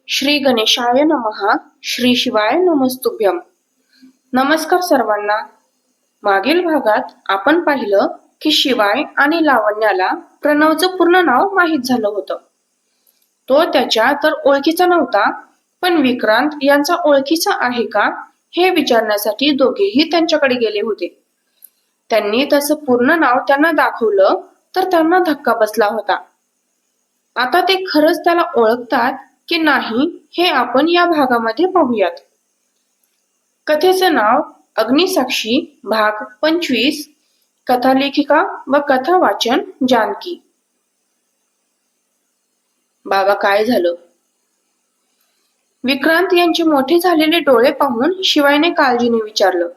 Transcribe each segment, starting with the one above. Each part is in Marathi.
श्री गणेशाय नमः. श्री शिवाय नमस्तुभ्यम. नमस्कार सर्वांना. मागील भागात आपण पाहिलं की शिवाय आणि लावण्याला प्रणवचं पूर्ण नाव माहीत झालं होतं. तो त्याच्या तर ओळखीचा नव्हता, पण विक्रांत यांचा ओळखीचा आहे का हे विचारण्यासाठी दोघेही त्यांच्याकडे गेले होते. त्यांनी त्याचं पूर्ण नाव त्यांना दाखवलं तर त्यांना धक्का बसला होता. आता ते खरंच त्याला ओळखतात की नाही हे आपण या भागामध्ये पाहूयात. कथेचं नाव अग्निसाक्षी, भाग 25. कथालेखिका व कथा वाचन जानकी. बाबा, काय झालं? विक्रांत यांचे मोठे झालेले डोळे पाहून शिवायने काळजीने विचारलं.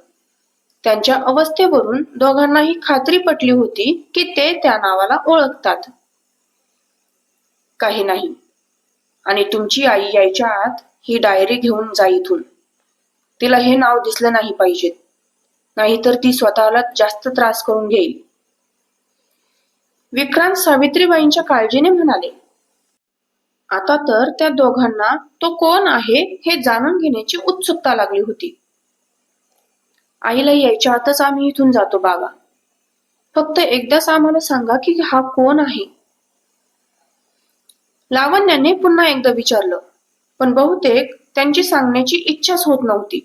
त्यांच्या अवस्थेवरून दोघांनाही खात्री पटली होती की ते त्या नावाला ओळखतात. काही नाही, आणि तुमची आई यायच्या आत ही डायरी घेऊन जा इथून. तिला हे नाव दिसलं नाही पाहिजे, नाहीतर ती स्वतःला जास्त त्रास करून घेईल. विक्रांत सावित्रीबाईंच्या काळजीने म्हणाले. आता तर त्या दोघांना तो कोण आहे हे जाणून घेण्याची उत्सुकता लागली होती. आईला यायच्या आतच आम्ही इथून जातो बाबा. फक्त एकदाच आम्हाला सांगा की हा कोण आहे. लावण्याने पुन्हा एकदा विचारलं, पण बहुतेक त्यांची सांगण्याची इच्छाच होत नव्हती.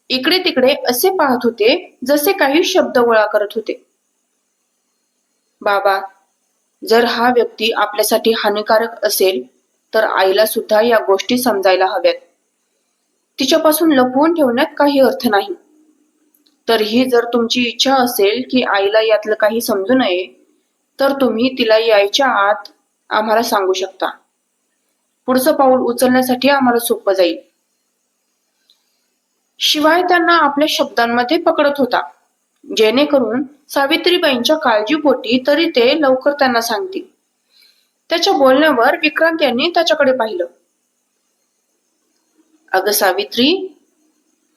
इकडे तिकडे असे पाहत होते जसे काही शब्द गोळा करत होते. बाबा, जर हा व्यक्ती आपल्यासाठी हानिकारक असेल तर आईला सुद्धा या गोष्टी समजायला हव्यात. तिच्यापासून लपवून ठेवण्यात काही अर्थ नाही. तरीही जर तुमची इच्छा असेल की आईला यातलं काही समजू नये तर तुम्ही तिला यायच्या आत आम्हाला सांगू शकता. पुढचं पाऊल उचलण्यासाठी आम्हाला सोपं जाईल. शिवाय त्यांना आपल्या शब्दांमध्ये पकडत होता, जेणेकरून सावित्रीबाईंच्या काळजीपोटी तरी ते लवकर त्यांना सांगतील. त्याच्या बोलण्यावर विक्रांत यांनी त्याच्याकडे पाहिलं. अगं सावित्री,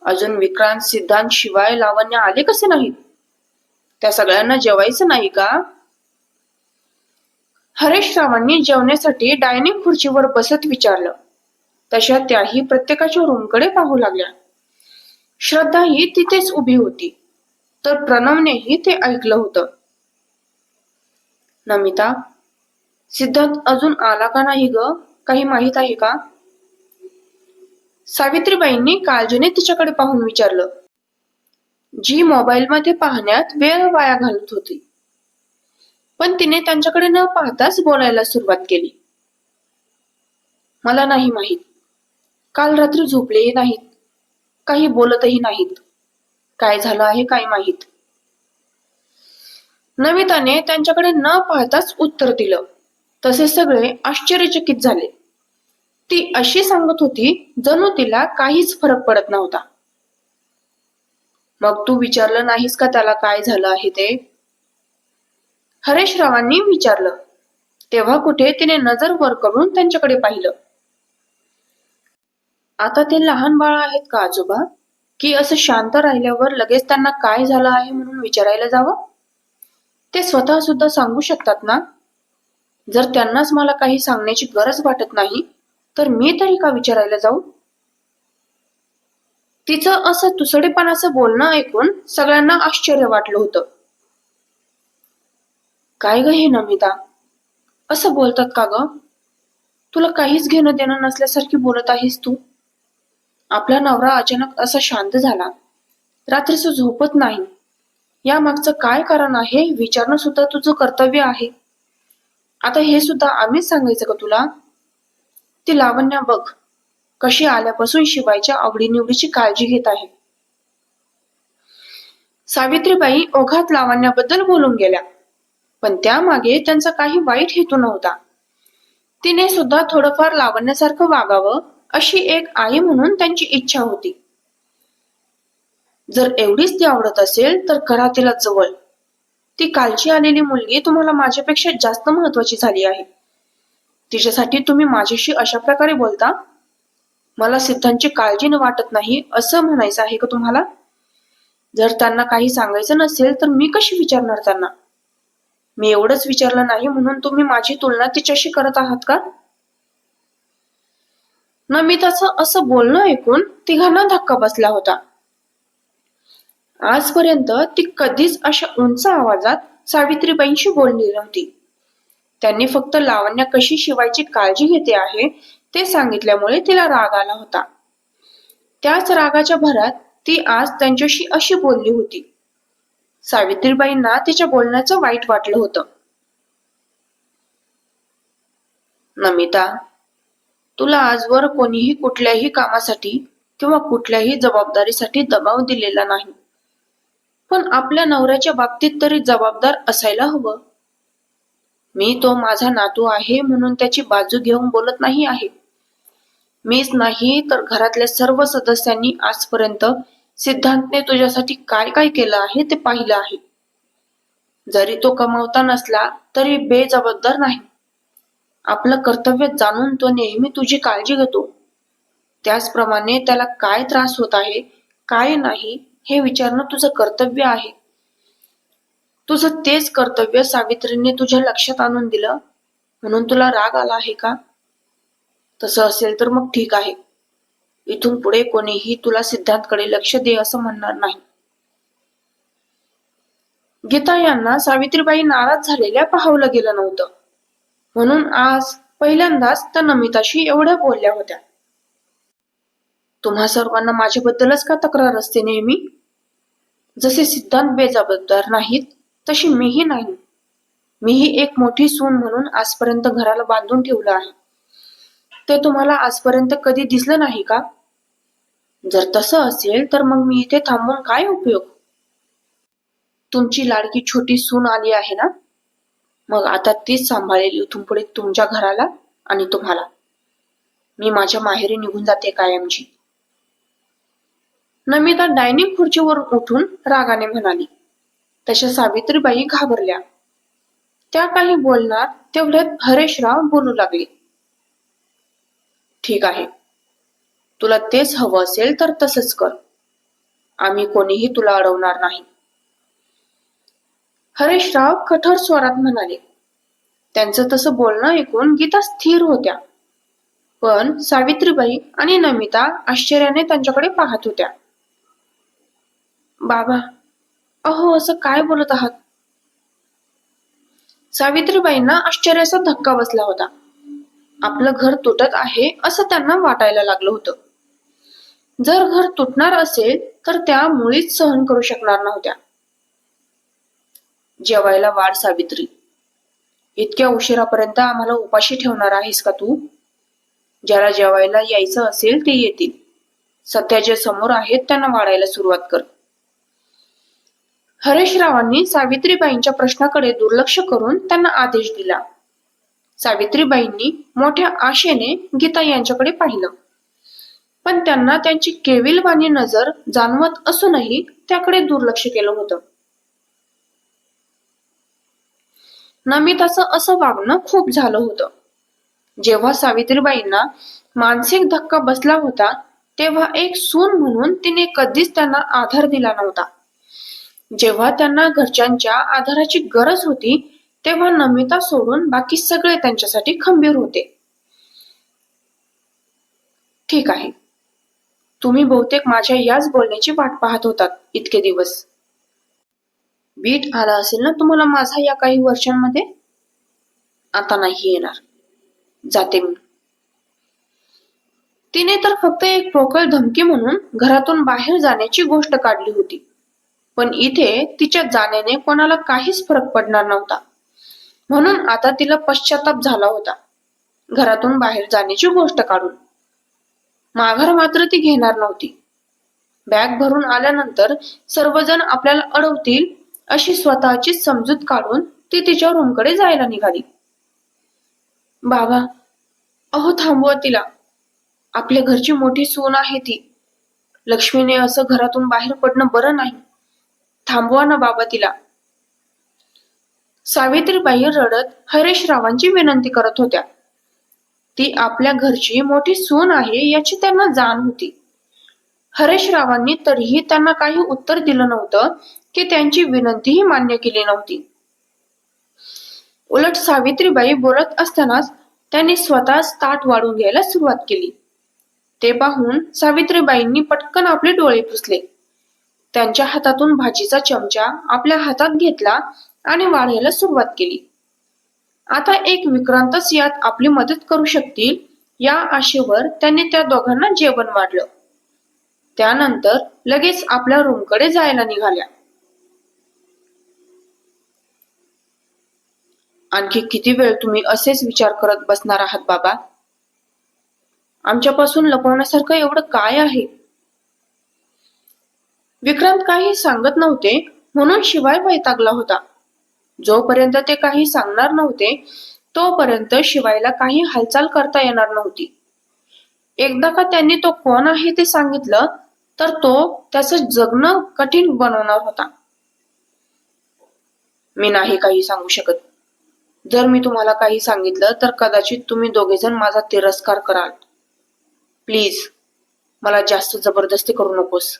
अजून विक्रांत, सिद्धांत, शिवाय, लावण्य आले कसे नाहीत? त्या सगळ्यांना जेवायचं नाही का? हरेशरावांनी जेवण्यासाठी डायनिंग खुर्चीवर बसत विचारलं. तशा त्याही प्रत्येकाच्या रूमकडे पाहू लागल्या. श्रद्धाही तिथेच उभी होती, तर प्रणवनेही ते ऐकलं होतं. नमिता, सिद्धांत अजून आला का नाही ग? काही माहित आहे का? सावित्रीबाईंनी काळजीने तिच्याकडे पाहून विचारलं, जी मोबाईलमध्ये पाहण्यात वेळ वाया घालत होती. पण तिने त्यांच्याकडे न पाहताच बोलायला सुरुवात केली. मला नाही माहीत. काल रात्री झोपलेही नाहीत, काही बोलतही नाहीत. काय झालं आहे काय माहीत. नमिताने त्यांच्याकडे न पाहताच उत्तर दिलं. तसे सगळे आश्चर्यचकित झाले. ती अशी सांगत होती जणू तिला काहीच फरक पडत नव्हता. मग तू विचारलं नाहीस का त्याला काय झालं आहे ते? हरेशरावांनी विचारलं. तेव्हा कुठे तिने नजर वर करून त्यांच्याकडे पाहिलं. आता ते लहान बाळ आहेत का आजोबा, की असं शांत राहिल्यावर लगेच त्यांना काय झालं आहे म्हणून विचारायला जावं? ते स्वतः सुद्धा सांगू शकतात ना. जर त्यांनाच मला काही सांगण्याची गरज वाटत नाही तर मी तरी का विचारायला जाऊ? तिचं असं तुसडेपणाचं बोलणं ऐकून सगळ्यांना आश्चर्य वाटलं होतं. काय ग हे नमिता, असं बोलतात का ग? तुला काहीच घेणं देणं नसल्यासारखी बोलत आहेस तू. आपला नवरा अचानक असा शांत झाला, रात्रीचं झोपत नाही, या मागचं काय कारण आहे विचारणं सुद्धा तुझं कर्तव्य आहे. आता हे सुद्धा आम्हीच सांगायचं का तुला? ती लावण्या बघ, कशी आल्यापासून शिवायच्या आवडीनिवडीची काळजी घेत आहे. सावित्रीबाई ओघात लावण्याबद्दल बोलून गेल्या, पण त्यामागे त्यांचा काही वाईट हेतू नव्हता. तिने सुद्धा थोडंफार लावण्यासारखं वागावं अशी एक आई म्हणून त्यांची इच्छा होती. जर एवढीच ती आवडत असेल तर करा तिला जवळ. ती कालची आलेली मुलगी तुम्हाला माझ्यापेक्षा जास्त महत्वाची झाली आहे. तिच्यासाठी तुम्ही माझ्याशी अशा प्रकारे बोलता? मला सिद्धांची काळजी न वाटत नाही असं म्हणायचं आहे का तुम्हाला? जर त्यांना काही सांगायचं नसेल तर मी कशी विचारणार त्यांना? मी एवढंच विचारलं नाही म्हणून तुम्ही माझी तुलना तिच्याशी करत आहात का? नमिताचं असं बोलणं ऐकून तिघांना धक्का बसला होता. आजपर्यंत ती कधीच अशा उंच आवाजात सावित्रीबाईंशी बोलली नव्हती. त्यांनी फक्त लावण्य कशी शिवायची काळजी घेते आहे ते सांगितल्यामुळे तिला राग आला होता. त्याच रागाच्या भरात ती आज त्यांच्याशी अशी बोलली होती. सावित्रीबाईंना तिच्या बोलण्याचं वाईट वाटलं होतं. नमिता, तुला आजवर कोणीही कुठल्याही कामासाठी किंवा कुठल्याही जबाबदारीसाठी दबाव दिलेला नाही, पण आपल्या नवऱ्याच्या बाबतीत तरी जबाबदार असायला हवं. मी तो माझा नातू आहे म्हणून त्याची बाजू घेऊन बोलत नाही आहे. मीच नाही तर घरातल्या सर्व सदस्यांनी आजपर्यंत सिद्धांतने तुझ्यासाठी काय काय केलं आहे ते पाहिलं आहे. जरी तो कमावता नसला तरी बेजबाबदार नाही. आपलं कर्तव्य जाणून तो नेहमी तुझी काळजी घेतो. त्याचप्रमाणे त्याला काय त्रास होत आहे, काय नाही हे विचारणं तुझं कर्तव्य आहे. तुझं तेच कर्तव्य सावित्रीने तुझ्या लक्षात आणून दिलं म्हणून तुला राग आला आहे का? तसं असेल तर मग ठीक आहे. इथून पुढे कोणीही तुला सिद्धांतकडे लक्ष दे असं म्हणणार नाही. गीता यांना सावित्रीबाई नाराज झालेल्या पाहवलं गेलं नव्हतं, म्हणून आज पहिल्यांदाच त्या नमिताशी एवढ्या बोलल्या होत्या. तुम्हा सर्वांना माझ्याबद्दलच का तक्रार असते नेहमी? जसे सिद्धांत बेजबाबदार नाहीत तशी मीही नाही. मीही एक मोठी सून म्हणून आजपर्यंत घराला बांधून ठेवलं आहे. ते तुम्हाला आजपर्यंत कधी दिसलं नाही का? जर तसं असेल तर मग मी इथे थांबून काय उपयोग? तुमची लाडकी छोटी सून आली आहे ना, मग आता तीच सांभाळेल इथून पुढे तुमच्या घराला आणि तुम्हाला. मी माझ्या माहेरी निघून जाते कायमची. नमिता डायनिंग खुर्चीवरून उठून रागाने म्हणाली. तशा सावित्रीबाई घाबरल्या. त्या काही बोलणार तेवढ्यात हरेशराव बोलू लागले. ठीक आहे, तुला तेच हवं असेल तर तसंच कर. आम्ही कोणीही तुला अडवणार नाही. हरेशराव कठोर स्वरात म्हणाले. त्यांचं तसं बोलणं ऐकून गीता स्थिर होत्या, पण सावित्रीबाई आणि नमिता आश्चर्याने त्यांच्याकडे पाहत होत्या. बाबा, अहो असं काय बोलत आहात? सावित्रीबाईंना आश्चर्याचा धक्का बसला होता. आपलं घर तुटत आहे असं त्यांना वाटायला लागलं होतं. जर घर तुटणार असेल तर त्या मुळीच सहन करू शकणार नव्हत्या. जेवायला वाढ सावित्री. इतक्या उशिरापर्यंत आम्हाला उपाशी ठेवणार आहेस का तू? ज्याला जेवायला यायचं असेल ते येतील. सध्या जे समोर आहेत त्यांना वाढायला सुरुवात कर. हरेशरावांनी सावित्रीबाईंच्या प्रश्नाकडे दुर्लक्ष करून त्यांना आदेश दिला. सावित्रीबाईंनी मोठ्या आशेने गीता यांच्याकडे पाहिलं, पण त्यांना त्यांची केविलवाणी नजर जाणवत असूनही त्याकडे दुर्लक्ष केलं होतं. नमिताचं असं वागणं खूप झालं होतं. जेव्हा सावित्रीबाईंना मानसिक धक्का बसला होता तेव्हा एक सून म्हणून तिने कधीच त्यांना आधार दिला नव्हता. जेव्हा त्यांना घरच्यांच्या आधाराची गरज होती तेव्हा नमिता सोडून बाकी सगळे त्यांच्यासाठी खंबीर होते. ठीक आहे, तुम्ही बहुतेक माझ्या याच बोलण्याची वाट पाहत होतात इतके दिवस. बीट आला असेल ना तुम्हाला माझा या काही वर्षांमध्ये? आता नाही येणार. जाते मी. तिने तर फक्त एक पोकळ धमकी म्हणून घरातून बाहेर जाण्याची गोष्ट काढली होती, पण इथे तिच्या जाण्याने कोणाला काहीच फरक पडणार नव्हता. म्हणून आता तिला पश्चाताप झाला होता घरातून बाहेर जाण्याची गोष्ट काढून. माघार मात्र ती घेणार नव्हती. बॅग भरून आल्यानंतर सर्वजण आपल्याला अडवतील अशी स्वतःची समजूत काढून ती तिच्या रूमकडे जायला निघाली. बाबा, अहो थांबवा तिला. आपल्या घरची मोठी सून आहे ती. लक्ष्मीने असं घरातून बाहेर पडणं बरं नाही. थांबवा ना बाबा तिला. सावित्रीबाई रडत हरेशरावांची विनंती करत होत्या. ती आपल्या घरची मोठी सून आहे याची त्यांना जाण होती. हरेशरावांनी तरीही त्यांना काही उत्तर दिलं नव्हतं की त्यांची विनंतीही मान्य केली नव्हती. उलट सावित्रीबाई बोलत असतानाच त्यांनी स्वतःच ताट वाढून घ्यायला सुरुवात केली. ते पाहून सावित्रीबाईंनी पटकन आपले डोळे पुसले. त्यांच्या हातातून भाजीचा चमचा आपल्या हातात घेतला आणि वाढायला सुरुवात केली. आता एक विक्रांतच यात आपली मदत करू शकतील या आशेवर त्यांनी त्या दोघांना जेवण वाढलं. त्यानंतर लगेच आपल्या रूमकडे जायला निघाल्या. आणखी किती वेळ तुम्ही असेच विचार करत बसणार आहात बाबा? आमच्यापासून लपवण्यासारखं एवढं काय आहे? विक्रांत काही सांगत नव्हते म्हणून शिवाय वैतागला होता. जोपर्यंत ते काही सांगणार नव्हते तोपर्यंत शिवायला काही हालचाल करता येणार नव्हती. एकदा का त्यांनी तो कोण आहे ते सांगितलं तर तो त्याचं जगणं कठीण बनवणार होता. मी नाही काही सांगू शकत. जर मी तुम्हाला काही सांगितलं तर कदाचित तुम्ही दोघेजण माझा तिरस्कार कराल. प्लीज मला जास्त जबरदस्ती करू नकोस.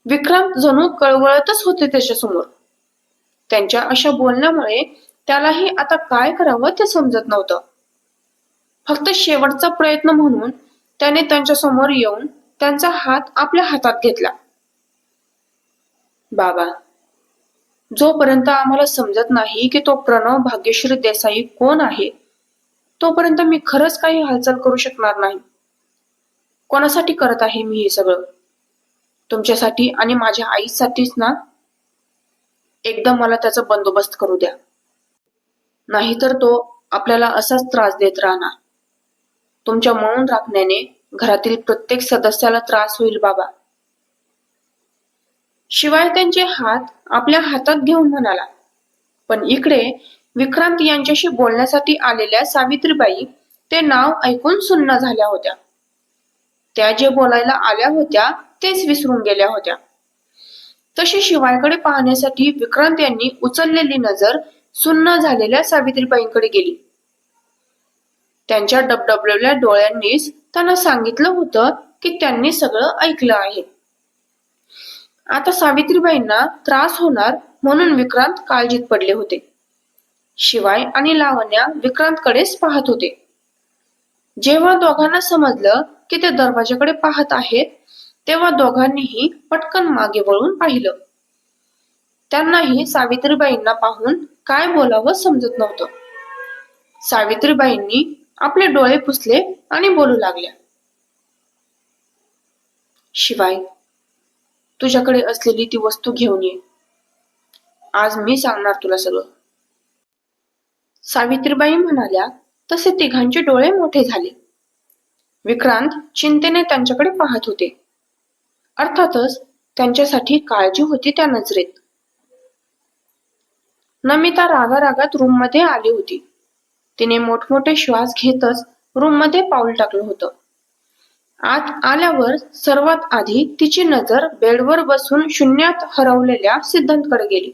विक्रांत जणू कळवळतच होते त्याच्यासमोर. त्यांच्या अशा बोलण्यामुळे त्यालाही आता काय करावं ते समजत नव्हतं. फक्त शेवटचा प्रयत्न म्हणून त्याने त्यांच्या समोर येऊन त्यांचा हात आपल्या हातात घेतला. बाबा, जोपर्यंत आम्हाला समजत नाही की तो प्रणव भाग्यश्री देसाई कोण आहे तोपर्यंत मी खरंच काही हालचाल करू शकणार नाही. कोणासाठी करत आहे मी हे सगळं? तुमच्यासाठी आणि माझ्या आईसाठीच ना? एकदा मला त्याचा बंदोबस्त करू द्या, नाहीतर तो आपल्याला असाच त्रास देत राहणार. तुमच्या मौन राखण्याने घरातील प्रत्येक सदस्याला त्रास होईल बाबा. शिवाय त्यांचे हात आपल्या हातात घेऊन म्हणाला. पण इकडे विक्रांत यांच्याशी बोलण्यासाठी आलेल्या सावित्रीबाई ते नाव ऐकून सुन्न झाल्या होत्या. त्या जे बोलायला आल्या होत्या तेच विसरून गेल्या होत्या. तशी शिवायकडे पाहण्यासाठी विक्रांत यांनी उचललेली नजर सुन्न झालेल्या सावित्रीबाईंकडे गेली. त्यांच्या डबडबलेल्या डोळ्यांनीच त्यांना सांगितलं होतं की त्यांनी सगळं ऐकलं आहे. आता सावित्रीबाईंना त्रास होणार म्हणून विक्रांत काळजीत पडले होते. शिवाय आणि लावण्या विक्रांतकडेच पाहत होते. जेव्हा दोघांना समजलं की ते दरवाजाकडे पाहत आहेत तेव्हा दोघांनीही पटकन मागे वळून पाहिलं. त्यांनाही सावित्रीबाईंना पाहून काय बोलावं समजत नव्हतं. सावित्रीबाईंनी आपले डोळे पुसले आणि बोलू लागल्या. शिवाय, तुझ्याकडे असलेली ती वस्तू घेऊन ये. आज मी सांगणार तुला सगळं. सावित्रीबाई म्हणाल्या तसे तिघांचे डोळे मोठे झाले. विक्रांत चिंतेने त्यांच्याकडे पाहत होते. अर्थातच त्यांच्यासाठी काळजी होती त्या नजरेत. नमिता रागारागात रूम मध्ये आली होती. तिने मोठमोठे श्वास घेतच रूम मध्ये पाऊल टाकलं होतं. आत आल्यावर सर्वात आधी तिची नजर बेडवर बसून शून्यात हरवलेल्या सिद्धांतकडे गेली.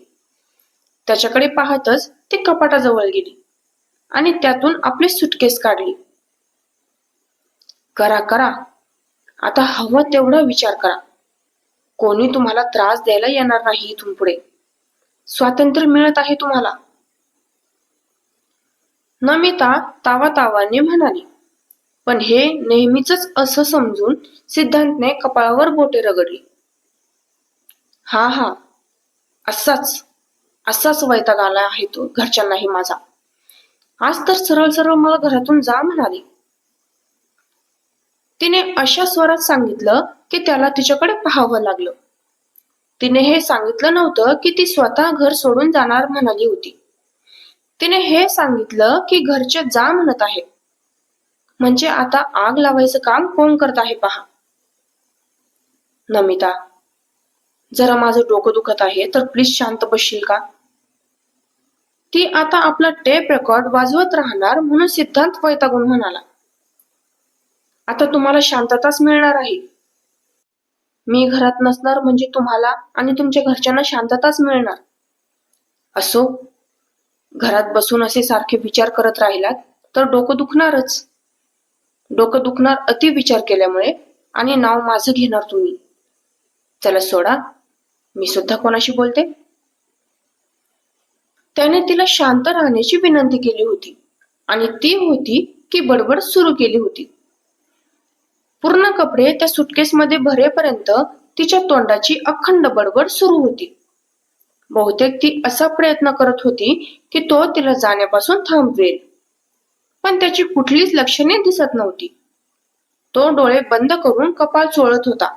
त्याच्याकडे पाहतच ती कपाटाजवळ गेली आणि त्यातून आपली सुटकेस काढली. करा, आता हवं तेवढा विचार करा. कोणी तुम्हाला त्रास द्यायला येणार नाही इथून पुढे. स्वातंत्र्य मिळत आहे तुम्हाला. नमिता तावातावाने म्हणाली. पण हे नेहमीच असं समजून सिद्धांतने कपाळावर बोटे रगडली. हा, असाच वैताग आला आहे तो घरच्यांनाही माझा. आज तर सरळ सरळ मला घरातून जा म्हणाली. तिने अशा स्वरात सांगितलं की त्याला तिच्याकडे पाहावं लागलं. तिने हे सांगितलं नव्हतं की ती स्वतः घर सोडून जाणार म्हणाली होती. तिने हे सांगितलं की घरचे जा म्हणत आहे. म्हणजे आता आग लावायचं काम कोण करत आहे पहा. नमिता, जरा माझं डोकं दुखत आहे तर प्लीज शांत बसशील का? ती आता आपला टेप रेकॉर्ड वाजवत राहणार म्हणून सिद्धांत वैतागून म्हणाला. आता तुम्हाला शांतताच मिळणार आहे. मी घरात नसणार म्हणजे तुम्हाला आणि तुमच्या घरच्यांना शांतताच मिळणार. असो, घरात बसून असे सारखे विचार करत राहिलात तर डोकं दुखणारच. डोकं दुखणार अति विचार केल्यामुळे आणि नाव माझं घेणार तुम्ही. चला सोडा, मी सुद्धा कोणाशी बोलते. त्याने तिला शांत राहण्याची विनंती केली होती आणि ती होती की बडबड सुरू केली होती. पूर्ण कपडे त्या सुटकेसमध्ये भरेपर्यंत तिच्या तोंडाची अखंड बडबड सुरू होती. बहुतेक ती असा प्रयत्न करत होती की तो तिला जाण्यापासून थांबवेल, पण त्याची कुठलीच लक्षणे दिसत नव्हती. तो डोळे बंद करून कपाळ चोळत होता,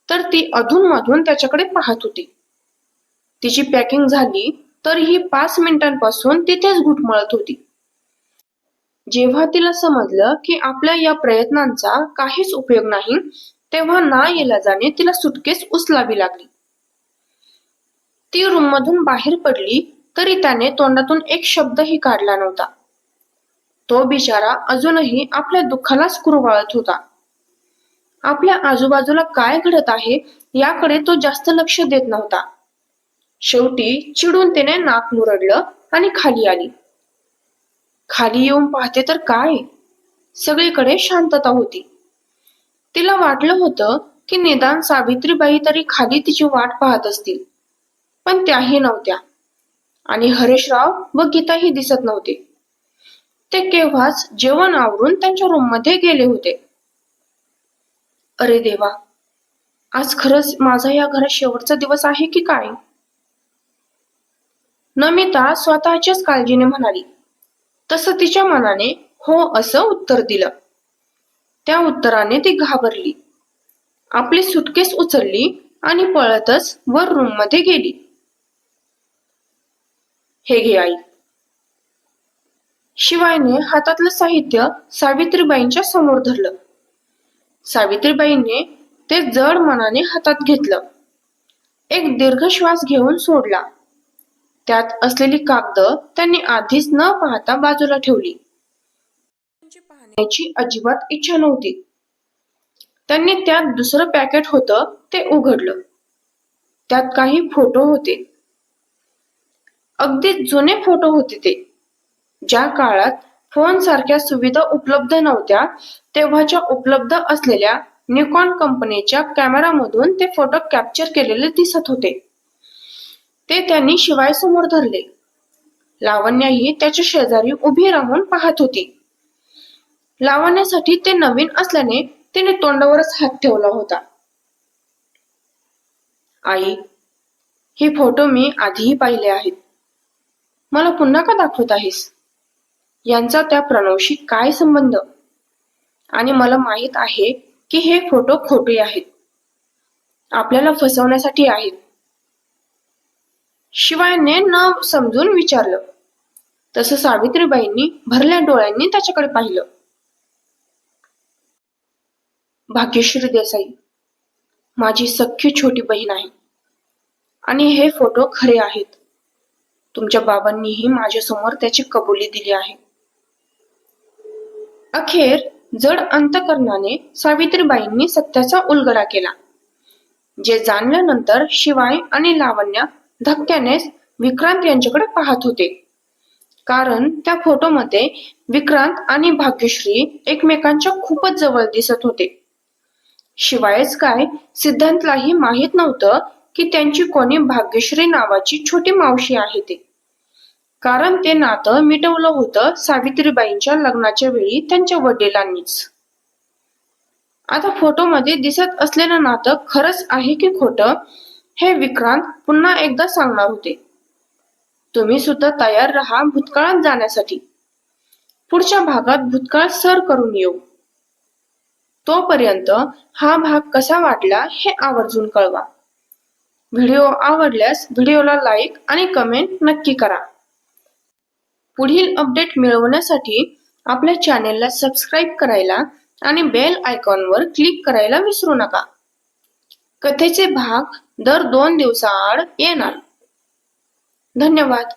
तर ती अधूनमधून त्याच्याकडे पाहत होती. तिची पॅकिंग झाली तरीही 5 मिनिटांपासून तिथेच घुटमळत होती. जेव्हा तिला समजलं की आपल्या या प्रयत्नांचा काहीच उपयोग नाही, तेव्हा नाइलाजाने तिला सुटकेस उचलावी लागली. ती रूममधून बाहेर पडली तरी त्याने तोंडातून एक शब्दही काढला नव्हता. तो बिचारा अजूनही आपल्या दुःखालाच कुरवाळत होता. आपल्या आजूबाजूला काय घडत आहे याकडे तो जास्त लक्ष देत नव्हता. शेवटी चिडून तिने नाक मुरडलं आणि खाली आली. खाली येऊन पाहते तर काय, सगळीकडे शांतता होती. तिला वाटलं होतं की निदान सावित्रीबाई तरी खाली तिची वाट पाहत असतील, पण त्याही नव्हत्या आणि हरेशराव व गीताही दिसत नव्हते. ते केव्हाच जेवण आवरून त्यांच्या रूममध्ये गेले होते. अरे देवा, आज खरंच माझा या घरात शेवटचा दिवस आहे की काय? नमिता स्वतःच्याच काळजीने म्हणाली. तसं तिच्या मनाने हो असं उत्तर दिलं. त्या उत्तराने ती घाबरली. आपली सुटकेस उचलली आणि पळतच वर रूम मध्ये गेली. हे घे आई. शिवायने हातातलं साहित्य सावित्रीबाईंच्या समोर धरलं. सावित्रीबाईंनी ते जड मनाने हातात घेतलं. एक दीर्घ श्वास घेऊन सोडला. त्यात असलेली कागद त्यांनी आधीच न पाहता बाजूला ठेवली. पाहण्याची अजिबात इच्छा नव्हती. त्यांनी त्यात दुसरं पॅकेट होतं ते उघडलं. त्यात काही फोटो होते. अगदी जुने फोटो होते ते. ज्या काळात फोन सारख्या सुविधा उपलब्ध नव्हत्या तेव्हाच्या उपलब्ध असलेल्या निकॉन कंपनीच्या कॅमेरामधून ते फोटो कॅप्चर केलेले दिसत होते. ते त्यांनी शिवाय समोर धरले. लावण्याही त्याच्या शेजारी उभी राहून पाहत होती. लावण्यासाठी ते नवीन असल्याने तिने तोंडावरच हात ठेवला होता. आई, हे फोटो मी आधीही पाहिले आहेत. मला पुन्हा का दाखवत आहेस? यांचा त्या प्रणवशी काय संबंध? आणि मला माहित आहे की हे फोटो खोटे आहेत, आपल्याला फसवण्यासाठी आहेत. शिवायने न समजून विचारलं. तसं सावित्रीबाईंनी भरल्या डोळ्यांनी त्याच्याकडे पाहिलं. भाग्यश्री देसाई माझी सख्खी छोटी बहीण आहे आणि हे फोटो खरे आहेत. तुमच्या बाबांनीही माझ्यासमोर त्याची कबुली दिली आहे. अखेर जड अंतकरणाने सावित्रीबाईंनी सत्याचा उलगडा केला. जे जाणल्यानंतर शिवाय आणि लावण्य धक्क्यानेच विक्रांत यांच्याकडे पाहत होते. कारण त्या फोटोमध्ये विक्रांत आणि भाग्यश्री एकमेकांच्या खूपच जवळ दिसत होते. शिवायच काय सिद्धांतलाही माहित नव्हतं की त्यांची कोणी भाग्यश्री नावाची छोटी मावशी आहे ते. कारण ते नातं मिटवलं होतं सावित्रीबाईंच्या लग्नाच्या वेळी त्यांच्या वडिलांनीच. आता फोटोमध्ये दिसत असलेलं नातं खरंच आहे की खोटं हे विक्रांत पुन्हा एकदा सांगणार होते. तुम्ही सुद्धा तयार राहा भूतकाळात जाण्यासाठी. पुढच्या भागात भूतकाळ सर करून येऊ. तोपर्यंत हा भाग कसा वाटला हे आवर्जून कळवा. व्हिडिओ आवडल्यास व्हिडिओला लाईक आणि कमेंट नक्की करा. पुढील अपडेट मिळवण्यासाठी आपल्या चॅनेलला सबस्क्राईब करायला आणि बेल आयकॉनवर क्लिक करायला विसरू नका. कथेचे भाग दर 2 दिवसाआड येणार. धन्यवाद.